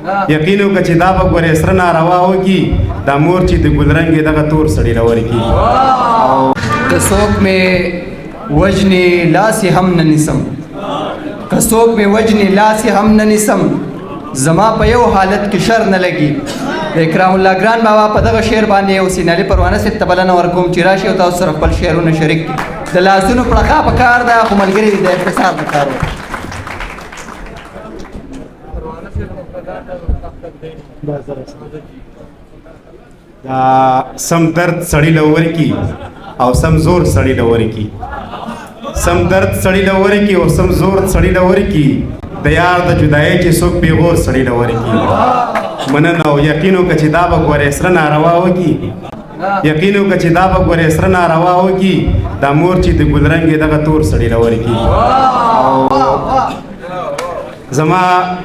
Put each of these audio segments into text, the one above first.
یقین وکړه چې دا به ګورې سره ناروا وکړي دا مور چې د ګلرنګې دغه تور سړي له ورکړي که څوک مې وجنې لاسې هم نه نیسم که څوک مې وجنې لاسې هم نه نیسم زما په یو حالت کې شر نه لګي د اکرام الله ګران بابا په دغه شعر باندې یو سین علي پروانه صاحب ته بلنه ورکوم چې راشي او تاسو سره خپل شعرونه شریک کړي د لاسونو پړقا په کار ده خو ملګري د اختصار په کار ده دا سم درد سړی له ورکړي او سم زور سړی له ورکړي سم درد سړی له ورکړي او سم زور سړی له ورکړي د یار د جدایۍ چې څوک پیغور سړی له ورکړي مننه او یقین وکړه چې دا به ګورې سره ناروا وکړي یقین وکړه چې دا به ګورې سره ناروا وکړي دا مور چې د ګلرنګې دغه تور سړي له ورکړي زما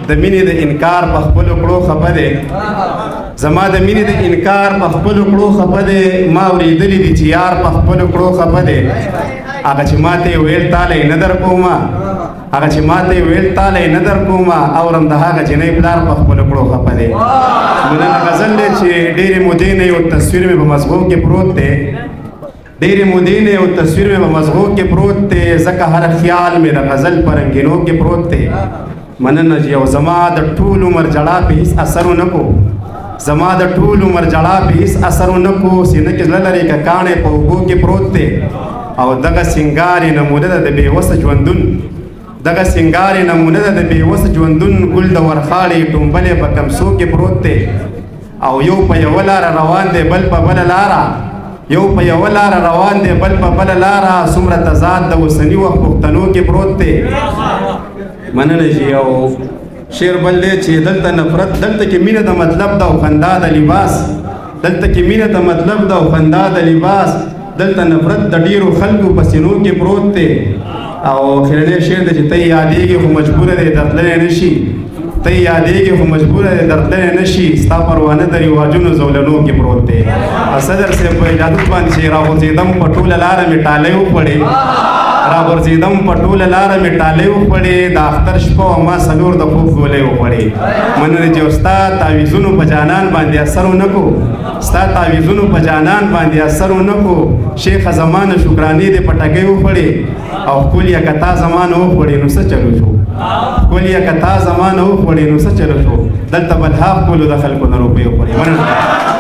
د مینې د انکار په خپلو کړو خفه دی زما د مینې د انکار په خپلو کړو خفه دی ما اورېدلي دي چې یار په خپلو کړو خفه دی هغه چې ما ته یې ویل تاله یې نه در کومه هغه چې ما ته یې ویل تاله یې نه در کومه اورم د هغه جنۍ پلار په خپلو کړو خفه دی مننه غزل دی چې ډېرې مودې نه یو تصویر مې په مزغو کې پروت دی ډېرې مودې نه یو تصویر مې په مزغو کې پروت دی ځکه هر خیال مې د غزل په رنګینو کې پروت دی مننه چې یو زما د ټول عمر جړا په هیڅ اثر ونه کو زما د ټول عمر جړا په هیڅ اثر ونه کو سینه کې زړه لري که کاڼې په اوبو کې پروت دی او دغه سینګار یې نمونه ده د بېوسه ژوندون دغه سینګار یې نمونه ده د بېوسه ژوندون ګل د ورخاړې ټومبلې په کمسو کې پروت دی او یو په یوه لاره روان دی بل په بله لاره یو په یوه لاره روان دی بل په بله لاره څومره تضاد د اوسني وخت پښتنو کې پروت دی مننه چې یو شعر بل دی چې دلته نفرت دلته کې مینه د مطلب ده او خندا د لباس دلته کې مینه د مطلب ده او خندا د لباس دلته نفرت د ډیرو خلکو په سینو کې پروت دی او خیرنی شعر دی چې ته یادېږي خو مجبوره دی درتللی نه شي ته یادېږي خو مجبوره دی درتللی نه شي ستا پروانه د رواجونو زولنو کې پروت دی صدر صاحب په اجازت باندې چې راغورځېدم په ټوله لاره مې ټالۍ وخوړې راغورځېدم په ټوله لاره مې ټالۍ وخوړې د اختر شپه او ما څلور د خوب ګولۍ وخوړې مننه چې ستا تعویضونو په جانان باندې اثر ونه کو ستا تعویضونو په جانان باندې اثر ونه کو شیخ زمانه شکرانې دې په ټګۍ وخوړې او ښکليه که تا زمانه وخوړې نو څه چلو شو ښکليه که تا زمانه وخوړې نو څه چلو شو دلته بدها ښکلو د خلکو نه روپۍ وخوړې مننه